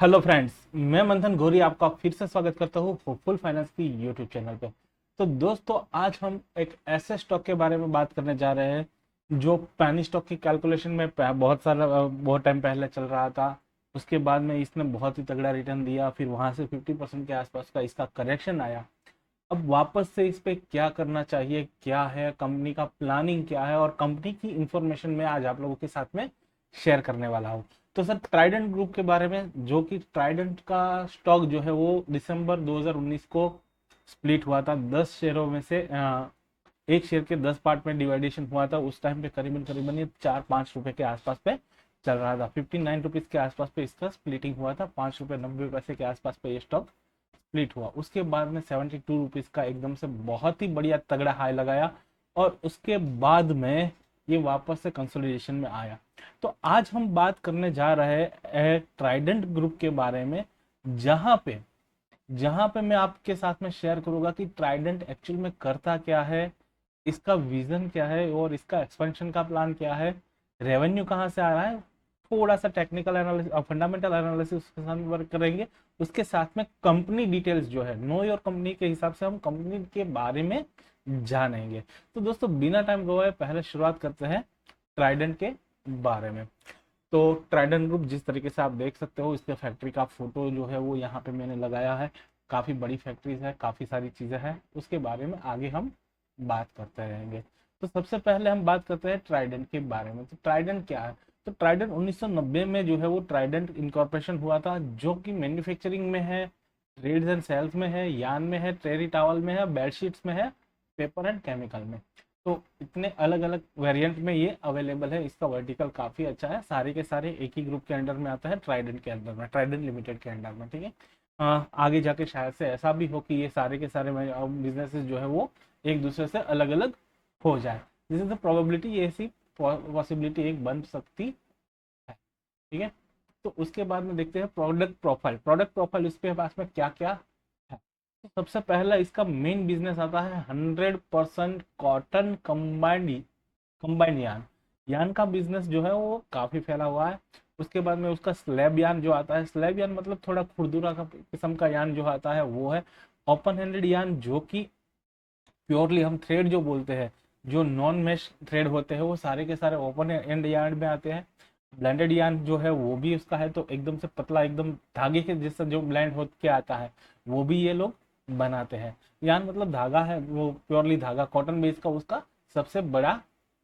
Hello friends, मैं मंथन गौरी आपका फिर से स्वागत करता हूँ होपफुल फाइनेंस की यूट्यूब चैनल पे। तो दोस्तों, आज हम एक ऐसे स्टॉक के बारे में बात करने जा रहे हैं जो पैनी स्टॉक की कैलकुलेशन में बहुत टाइम पहले चल रहा था। उसके बाद में इसने बहुत ही तगड़ा रिटर्न दिया, फिर वहां से 50% के आसपास का इसका करेक्शन आया। अब वापस से इस पे क्या करना चाहिए, क्या है कंपनी का प्लानिंग, क्या है, और कंपनी की इंफॉर्मेशन में आज आप लोगों के साथ में शेयर करने वाला हूँ। तो सर, ट्राइडेंट ग्रुप के बारे में, जो कि ट्राइडेंट का स्टॉक जो है वो दिसंबर 2019 को स्प्लिट हुआ था 10 शेयरों में से। एक शेयर के 10 पार्ट में डिवाइडेशन हुआ था। उस टाइम पे करीबन करीबन ये 4-5 रुपए के आसपास पे चल रहा था। 59 रुपीज के आसपास पे इसका स्प्लिटिंग हुआ था। 5 रुपए 90 पैसे के आसपास पे ये स्टॉक स्प्लिट हुआ। उसके बाद में 72 रुपीज का एकदम से बहुत ही बढ़िया तगड़ा हाई लगाया, और उसके बाद में ये वापस से कंसोलिडेशन में आया। तो आज हम बात करने जा रहे हैं ट्राइडेंट ग्रुप के बारे में, जहां पे जहां पे मैं आपके साथ में शेयर करूंगा कि ट्राइडेंट एक्चुअल में करता क्या है, इसका विजन क्या है, और इसका एक्सपेंशन का प्लान क्या है, रेवेन्यू कहाँ से आ रहा है। थोड़ा सा टेक्निकल एनालिसिस और फंडामेंटल एनालिसिस के साथ वर्क करेंगे। उसके साथ में कंपनी डिटेल्स जो है, नो योर कंपनी के हिसाब से हम कंपनी के बारे में जानेंगे। तो दोस्तों, बिना टाइम गवाए पहले शुरुआत करते हैं ट्राइडेंट के बारे में। तो ट्राइडेंट ग्रुप, जिस तरीके से आप देख सकते हो, इसके फैक्ट्री का फोटो जो है वो यहाँ पे मैंने लगाया है। काफी बड़ी फैक्ट्रीज है, काफी सारी चीजें हैं, उसके बारे में आगे हम बात करते रहेंगे। तो सबसे पहले हम बात करते हैं ट्राइडेंट के बारे में। तो ट्राइडेंट क्या है? तो ट्राइडेंट 1990 में जो है वो ट्राइडेंट इनकॉर्पोरेशन हुआ था, जो कि मैन्युफैक्चरिंग में है, ट्रेड्स एंड सेल्स में है, यान में है, टेरी टावल में है, बेडशीट्स में है, पेपर एंड केमिकल में। तो इतने अलग अलग वेरिएंट में ये अवेलेबल है। इसका वर्टिकल काफी अच्छा है। सारे के सारे एक ही ग्रुप के अंडर में आता है, ट्राइडेंट के अंडर में, ट्राइडेंट लिमिटेड के अंडर में। ठीक है। आगे जाके शायद से ऐसा भी हो कि ये सारे के सारे बिजनेसेस जो है वो एक दूसरे से अलग अलग हो जाए। दिस इज द प्रोबेबिलिटी, ये ऐसी पॉसिबिलिटी एक बन सकती है। ठीक है। तो उसके बाद में देखते हैं प्रोडक्ट प्रोफाइल। प्रोडक्ट प्रोफाइल इसके पास में क्या क्या है। तो सबसे पहला इसका मेन बिजनेस आता है 100% कॉटन कंबाइंड यान। यान का बिजनेस जो है वो काफी फैला हुआ है। उसके बाद में उसका स्लैब यान जो आता है, स्लैब यान मतलब थोड़ा खुरदुरा का किस्म का यान जो आता है वो है। ओपन हैंडेड यान, जो कि प्योरली हम थ्रेड जो बोलते हैं, जो नॉन मेश थ्रेड होते हैं, वो सारे के सारे ओपन एंड यार्ड में आते हैं। ब्लेंडेड यान जो है वो भी उसका है, तो एकदम से पतला, एकदम धागे के जैसा जो ब्लेंड हो के आता है, वो भी ये लोग बनाते हैं। यान मतलब धागा है, वो प्योरली धागा, कॉटन बेस का उसका सबसे बड़ा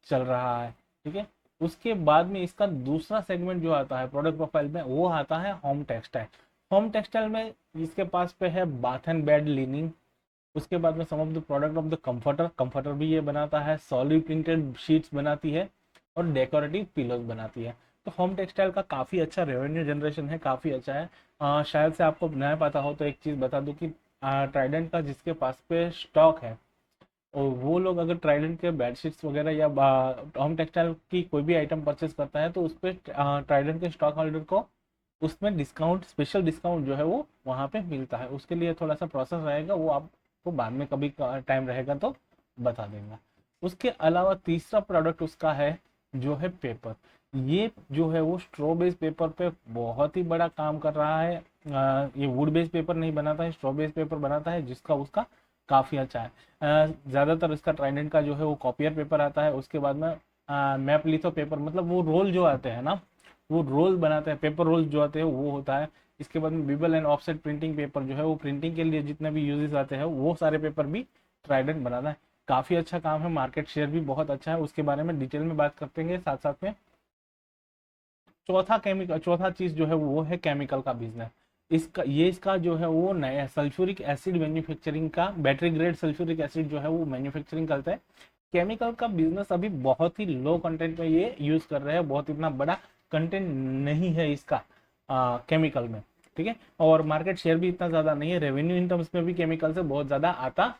चल रहा है। ठीक है। उसके बाद में इसका दूसरा सेगमेंट जो आता है प्रोडक्ट प्रोफाइल में, वो आता है होम टेक्सटाइल। होम टेक्सटाइल में इसके पास पे है बाथ एंड बेड लिनिंग। उसके बाद में sum of the product of the comforter, comforter भी ये बनाता है, सॉलिड प्रिंटेड शीट्स बनाती है, और डेकोरेटिव पिलोज बनाती है। तो होम टेक्सटाइल का काफ़ी अच्छा रेवेन्यू जनरेशन है, काफ़ी अच्छा है। शायद से आपको नया पता हो तो एक चीज़ बता दूं कि ट्राइडेंट का जिसके पास पे स्टॉक है, और वो लोग अगर ट्राइडेंट के बेडशीट्स वगैरह या होम टेक्सटाइल की कोई भी आइटम परचेस करता है, तो उस पर ट्राइडेंट के स्टॉक होल्डर को उसमें डिस्काउंट, स्पेशल डिस्काउंट जो है वो वहाँ पे मिलता है। उसके लिए थोड़ा सा प्रोसेस रहेगा, वो आपको बाद में कभी टाइम रहेगा तो बता देंगे। उसके अलावा तीसरा प्रोडक्ट उसका है जो है पेपर। ये जो है वो स्ट्रॉ बेस्ड पेपर पे बहुत ही बड़ा काम कर रहा है। ये वुड बेस्ड पेपर नहीं बनाता है, स्ट्रॉ बेस्ड पेपर बनाता है, जिसका उसका काफ़ी अच्छा है। ज़्यादातर इसका ट्राइडेंट का जो है वो कॉपियर पेपर आता है। उसके बाद में मैप लिथो पेपर, मतलब वो रोल जो आते हैं ना, वो रोल बनाते हैं, पेपर रोल जो आते हैं वो होता है। इसके बाद में बिबल एंड ऑफसेट प्रिंटिंग पेपर जो है वो प्रिंटिंग के लिए जितने भी यूजेस आते हैं वो सारे पेपर भी ट्राइडेंट बनाता है। काफ़ी अच्छा काम है, मार्केट शेयर भी बहुत अच्छा है। उसके बारे में डिटेल में बात करते हैं साथ साथ में। चौथा चीज जो है वो है केमिकल का बिजनेस। इसका जो है वो नया सल्फ्यूरिक एसिड मैन्युफैक्चरिंग का, बैटरी ग्रेड सल्फ्यूरिक एसिड जो है वो मैन्युफैक्चरिंग करता है। केमिकल का बिजनेस अभी बहुत ही लो कंटेंट में ये यूज कर रहे हैं, बहुत इतना बड़ा कंटेंट नहीं है इसका केमिकल में। ठीक है। और मार्केट शेयर भी इतना ज्यादा नहीं है, रेवेन्यू इन टर्म्स में भी केमिकल से बहुत ज्यादा आता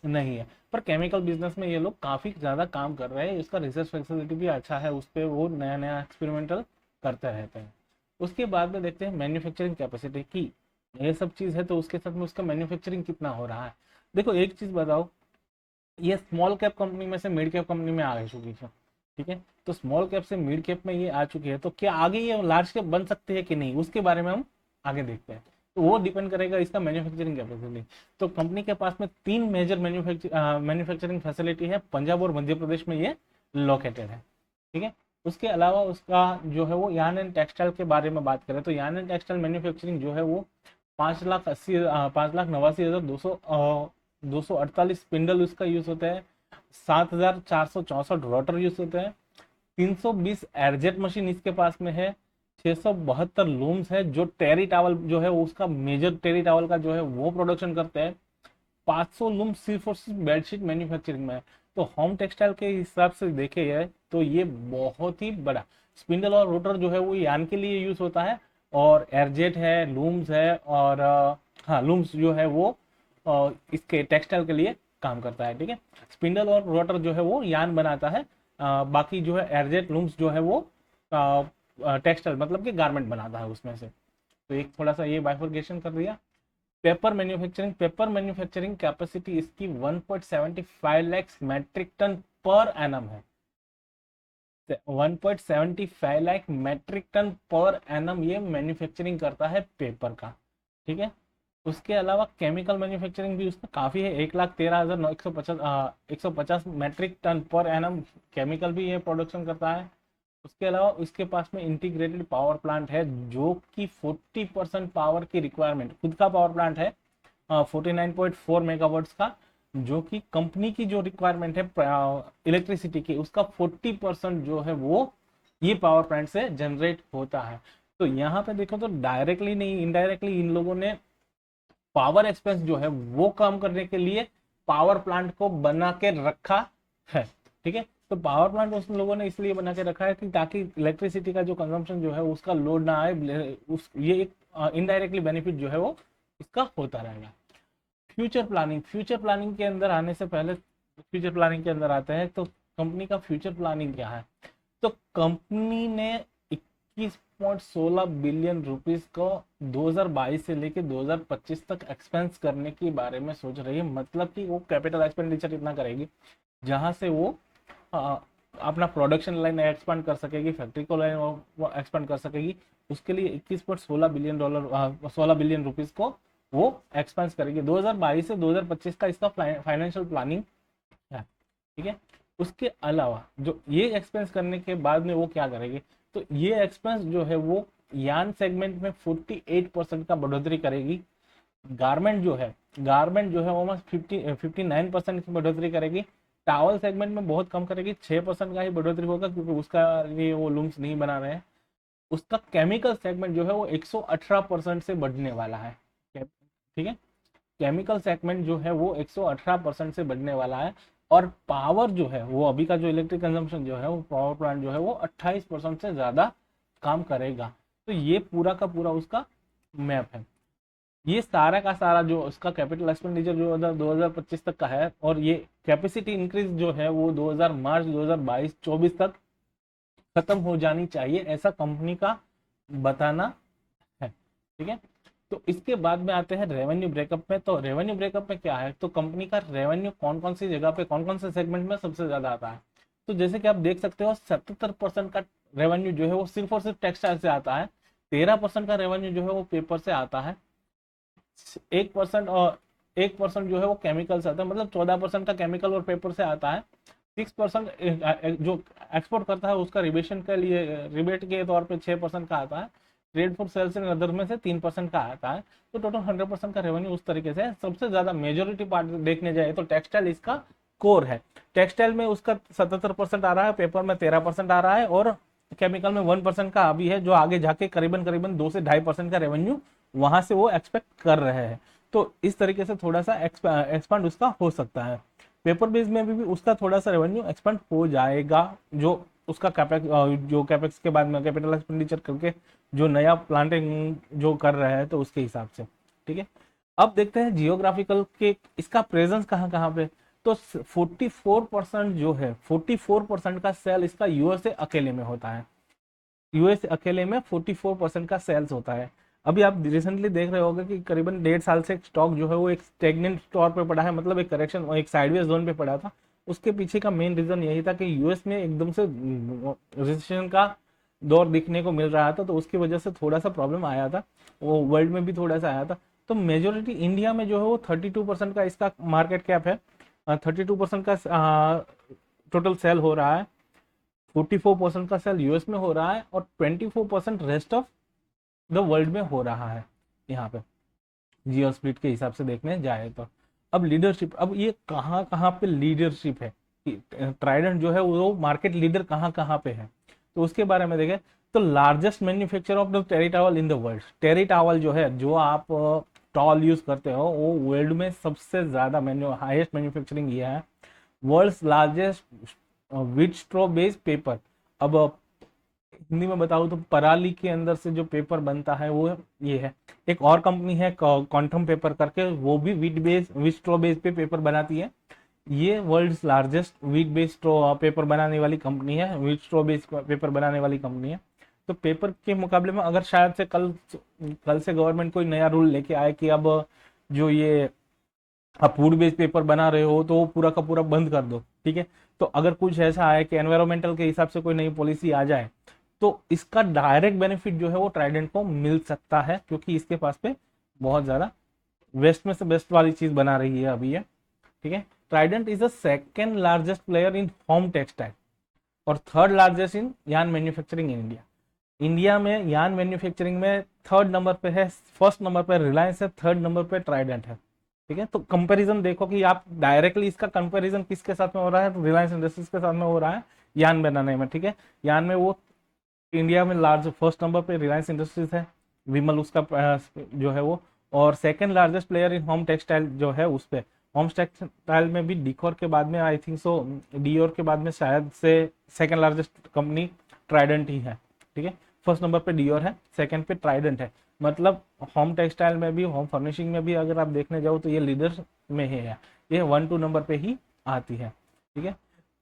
नहीं है। पर केमिकल बिजनेस में ये लोग काफी ज्यादा काम कर रहे हैं। इसका रिसर्च फैसिलिटी भी अच्छा है, उस पर वो नया नया एक्सपेरिमेंटल करते रहते हैं। उसके बाद में देखते हैं मैन्युफैक्चरिंग कैपेसिटी की। ये सब चीज है, तो उसके साथ में उसका मैन्युफैक्चरिंग कितना हो रहा है। देखो, एक चीज बताओ, ये स्मॉल कैप कंपनी में से मिड कैप कंपनी में आ चुकी है। ठीक है। तो स्मॉल कैप से मिड कैप में ये आ चुकी है, तो क्या आगे ये लार्ज कैप बन सकती है कि नहीं, उसके बारे में हम आगे देखते हैं। तो वो डिपेंड करेगा इसका मैन्युफैक्चरिंग कैपेसिटी। तो कंपनी के पास में 3 मेजर मैन्युफैक्चरिंग फैसिलिटी है, पंजाब और मध्य प्रदेश में ये लोकेटेड है। ठीक है, उसके अलावा उसका जो है वो यार्न एंड टेक्सटाइल के बारे में बात करें तो यार्न एंड टेक्सटाइल मैन्युफैक्चरिंग जो है वो 5,89,248 स्पिंडल उसका यूज होता है, 7,464 रोटर यूज होते हैं, 320 एयरजेट मशीन इसके पास में है, 672 लूम्स है जो टेरी टावल जो है उसका मेजर टेरी टावल का जो है वो प्रोडक्शन करते हैं, 500 लूम सिर्फ और सिर्फ बेडशीट मैन्युफैक्चरिंग में है। तो होम टेक्सटाइल के हिसाब से देखे जाए तो ये बहुत ही बड़ा स्पिंडल और रोटर जो है वो यान के लिए यूज होता है, और एयरजेट है, लूम्स है, और हाँ लूम्स जो है वो इसके टेक्सटाइल के लिए काम करता है। ठीक है, स्पिंडल और रोटर जो है वो यान बनाता है, बाकी जो है एयरजेट लूम्स जो है वो टेक्सटाइल मतलब कि गारमेंट बनाता है उसमें से। तो एक थोड़ा सा ये बाइफर्केशन कर दिया। पेपर मैन्युफैक्चरिंग कैपेसिटी इसकी 1.75 lakh metric tonne per annum है। 1.75 lakh metric tonne per annum ये मैन्युफैक्चरिंग करता है पेपर का। ठीक है, उसके अलावा केमिकल मैन्युफैक्चरिंग भी उसका काफी है, 1,13,150 metric tonne per annum chemical भी ये प्रोडक्शन करता है। उसके अलावा उसके पास में इंटीग्रेटेड पावर प्लांट है जो कि 40% पावर की रिक्वायरमेंट, खुद का पावर प्लांट है 49.4 मेगावाट्स का, जो कि कंपनी की जो रिक्वायरमेंट है इलेक्ट्रिसिटी की उसका 40% जो है वो ये पावर प्लांट से जनरेट होता है। तो यहाँ पे देखो तो डायरेक्टली नहीं इनडायरेक्टली इन लोगों ने पावर एक्सपेंस जो है वो कम करने के लिए पावर प्लांट को बना के रखा है। ठीक है, तो पावर प्लांट उस लोगों ने इसलिए बना के रखा है कि ताकि इलेक्ट्रिसिटी का जो कंजम्पशन जो है उसका लोड ना आए, ये एक इनडायरेक्टली बेनिफिट जो है वो इसका होता रहेगा। फ्यूचर प्लानिंग के अंदर आने से पहले फ्यूचर प्लानिंग के अंदर आते हैं तो कंपनी का फ्यूचर प्लानिंग क्या है। तो कंपनी ने 21.16 बिलियन रुपीस को 2022 से लेकर 2025 तक एक्सपेंस करने के बारे में सोच रही है। मतलब कि वो कैपिटल एक्सपेंडिचर इतना करेगी जहां से वो अपना प्रोडक्शन लाइन एक्सपांड कर सकेगी, फैक्ट्री को लाइन वो एक्सपांड कर सकेगी। उसके लिए 21.16 बिलियन डॉलर 16 बिलियन रुपीस को वो एक्सपेंस करेगी 2022 से 2025 का इसका फाइनेंशियल प्लानिंग है। ठीक है, उसके अलावा जो ये एक्सपेंस करने के बाद में वो क्या करेगी, तो ये एक्सपेंस जो है वो यान सेगमेंट में 48% का बढ़ोतरी करेगी, गारमेंट जो है वो 59% की बढ़ोतरी करेगी, टावल सेगमेंट में बहुत कम करेगी, 6% का ही बढ़ोतरी होगा क्योंकि उसका लिए वो लूम्स नहीं बना रहे हैं। उसका केमिकल सेगमेंट जो है वो 118% से बढ़ने वाला है। ठीक है, केमिकल सेगमेंट जो है वो 118% से बढ़ने वाला है, और पावर जो है वो अभी का जो इलेक्ट्रिक कंजम्पशन जो है वो पावर प्लांट जो है वो 28% से ज्यादा काम करेगा। तो ये पूरा का पूरा उसका मैप है। ये सारा का सारा जो उसका कैपिटल एक्सपेंडिचर जो 2025 तक का है, और ये कैपेसिटी इंक्रीज जो है वो मार्च 2022-24 तक खत्म हो जानी चाहिए, ऐसा कंपनी का बताना है। ठीक है, तो इसके बाद में आते हैं रेवेन्यू ब्रेकअप में। तो रेवेन्यू ब्रेकअप में क्या है, तो कंपनी का रेवेन्यू कौन कौन सी जगह पे कौन कौन से सेगमेंट में सबसे ज्यादा आता है। तो जैसे कि आप देख सकते हो 77% का रेवेन्यू जो है वो सिर्फ और सिर्फ टेक्सटाइल से आता है, 13% का रेवेन्यू जो है वो पेपर से आता है, 1% और 1% जो है वो केमिकल से आता है, मतलब 14% का केमिकल और पेपर से आता है, 6% जो एक्सपोर्ट करता है उसका रिबेशन के लिए रिबेट के तौर पे 6% का आता है, trade for sales and other में से 3% का आता है। तो टोटल 100% का रेवेन्यू उस तरीके से है। सबसे ज्यादा मेजोरिटी पार्ट देखने जाए तो टेक्सटाइल इसका कोर है। टेक्सटाइल में उसका 77% आ रहा है, पेपर में 13% आ रहा है, और केमिकल में 1% का अभी है, जो आगे जाके करीबन करीबन 2 से 2.5% का रेवेन्यू वहां से वो एक्सपेक्ट कर रहे हैं। तो इस तरीके से थोड़ा सा एक्सपांड उसका हो सकता है। पेपर बेस में भी उसका थोड़ा सा रेवेन्यू एक्सपेंड हो जाएगा, जो उसका कैपेक्स के बाद में कैपिटल एक्सपेंडिचर करके जो नया प्लांटिंग जो कर रहा है तो उसके हिसाब से। ठीक है, अब देखते हैं जियोग्राफिकल के इसका प्रेजेंस कहाँ कहाँ पे। तो 44% जो है 44% का सेल इसका यूएसए अकेले में होता है। यूएसए अकेले में 44% का सेल्स होता है। अभी आप रिसेंटली देख रहे होंगे कि करीबन 1.5 साल से स्टॉक जो है वो एक स्टेगनेंट तौर पे पड़ा है, मतलब एक करेक्शन एक साइडवेज जोन पे पड़ा था। उसके पीछे का मेन रीजन यही था कि यूएस में एकदम से रिसेशन का दौर दिखने को मिल रहा था, तो उसकी वजह से थोड़ा सा प्रॉब्लम आया था, वो वर्ल्ड में भी थोड़ा सा आया था। तो मेजोरिटी इंडिया में जो है वो 32% का इसका मार्केट कैप है, 32% का टोटल सेल हो रहा है, 44% का सेल यूएस में हो रहा है और 24% रेस्ट ऑफ द वर्ल्ड में हो रहा है यहाँ पे, जियो स्प्लिट के हिसाब से देखने जाए तो। अब लीडरशिप, अब ये कहाँ कहाँ पे लीडरशिप है, ट्राइडेंट जो है वो मार्केट लीडर कहाँ कहाँ पे है, तो उसके बारे में देखें तो largest manufacture of the terry towel in the world. Terry towel जो है, जो आप टॉल यूज करते हो, वो वर्ल्ड में सबसे ज्यादा हाईएस्ट मैन्युफैक्चरिंग ये है। वर्ल्ड्स लार्जेस्ट विच स्ट्रॉ बेस्ड पेपर। अब हिंदी में बताऊं तो पराली के अंदर से जो पेपर बनता है वो ये है। एक और कंपनी है क्वांटम पेपर करके, वो भी वीट स्ट्रॉ बेस पे पेपर बनाती है। ये world's largest wheat based straw paper बनाने वाली कंपनी है, वीट स्ट्रॉ बेस्ड पेपर बनाने वाली कंपनी है। तो पेपर के मुकाबले में अगर शायद से कल से गवर्नमेंट कोई नया रूल लेके आए कि अब जो ये आप फूड बेस्ड पेपर बना रहे हो तो वो पूरा का पूरा बंद कर दो, ठीक है। तो अगर कुछ ऐसा आए कि एनवायरमेंटल के हिसाब से कोई नई पॉलिसी आ जाए, तो इसका डायरेक्ट बेनिफिट जो है वो ट्राइडेंट को मिल सकता है, क्योंकि इसके पास पे बहुत ज्यादा वेस्ट में से बेस्ट वाली चीज बना रही है अभी ये, ठीक है। Trident is the second largest player in home textile और third largest in yarn manufacturing in India. India में यार्न मैन्युफैक्चरिंग में थर्ड नंबर पे है, फर्स्ट नंबर पे रिलायंस है, थर्ड नंबर पे ट्राइडेंट है, ठीक है। तो कंपैरिजन देखो कि आप डायरेक्टली इसका कंपैरिजन किसके साथ में हो रहा है, तो रिलायंस इंडस्ट्रीज के साथ में हो रहा है यार्न बनाने में, ठीक है। यार्न में वो इंडिया में लार्ज फर्स्ट नंबर पे रिलायंस इंडस्ट्रीज है, विमल उसका जो है वो, और second largest player in home textile जो है उस पे, होम टेक्सटाइल में भी डिकोर के बाद में आई थिंक सो, डियोर के बाद में शायद से सेकंड लार्जेस्ट कंपनी ट्राइडेंट ही है, ठीक है। फर्स्ट नंबर पे डियोर है, सेकंड पे ट्राइडेंट है। मतलब होम टेक्सटाइल में भी, होम फर्निशिंग में भी अगर आप देखने जाओ तो ये लीडर में ही है, ये 1-2 नंबर पे ही आती है, ठीक है।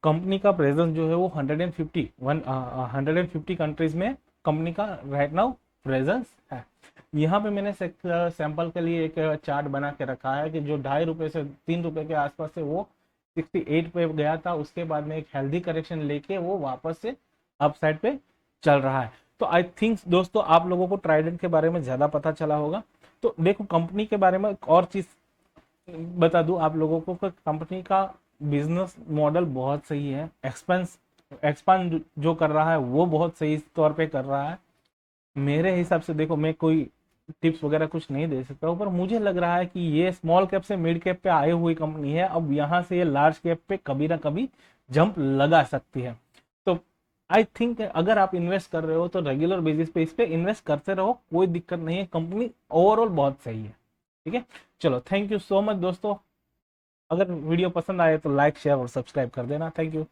कंपनी का प्रेजेंस जो है वो 150 कंट्रीज में कंपनी का राइट नाउ प्रेजेंस है। यहाँ पे मैंने सैंपल के लिए एक चार्ट बना के रखा है कि जो ₹2.5 से ₹3 के आसपास से वो 68 पे गया था, उसके बाद में एक हेल्दी करेक्शन लेके वो वापस से अपसाइड पे चल रहा है। तो आई थिंक दोस्तों आप लोगों को ट्राइडेंट के बारे में ज्यादा पता चला होगा। तो देखो कंपनी के बारे में एक और चीज बता दूं आप लोगों को कि कंपनी का बिजनेस मॉडल बहुत सही है, एक्सपांड जो कर रहा है वो बहुत सही तौर पे कर रहा है। मेरे हिसाब से देखो, मैं कोई टिप्स वगैरह कुछ नहीं दे सकता हूँ, पर मुझे लग रहा है कि ये स्मॉल कैप से मिड कैप पे आई हुई कंपनी है, अब यहाँ से ये लार्ज कैप पे कभी ना कभी जंप लगा सकती है। तो आई थिंक अगर आप इन्वेस्ट कर रहे हो तो रेगुलर बेसिस पे इस पे इन्वेस्ट करते रहो, कोई दिक्कत नहीं है, कंपनी ओवरऑल बहुत सही है, ठीक है। चलो, थैंक यू सो मच दोस्तों। अगर वीडियो पसंद आए तो लाइक शेयर और सब्सक्राइब कर देना। Thank you.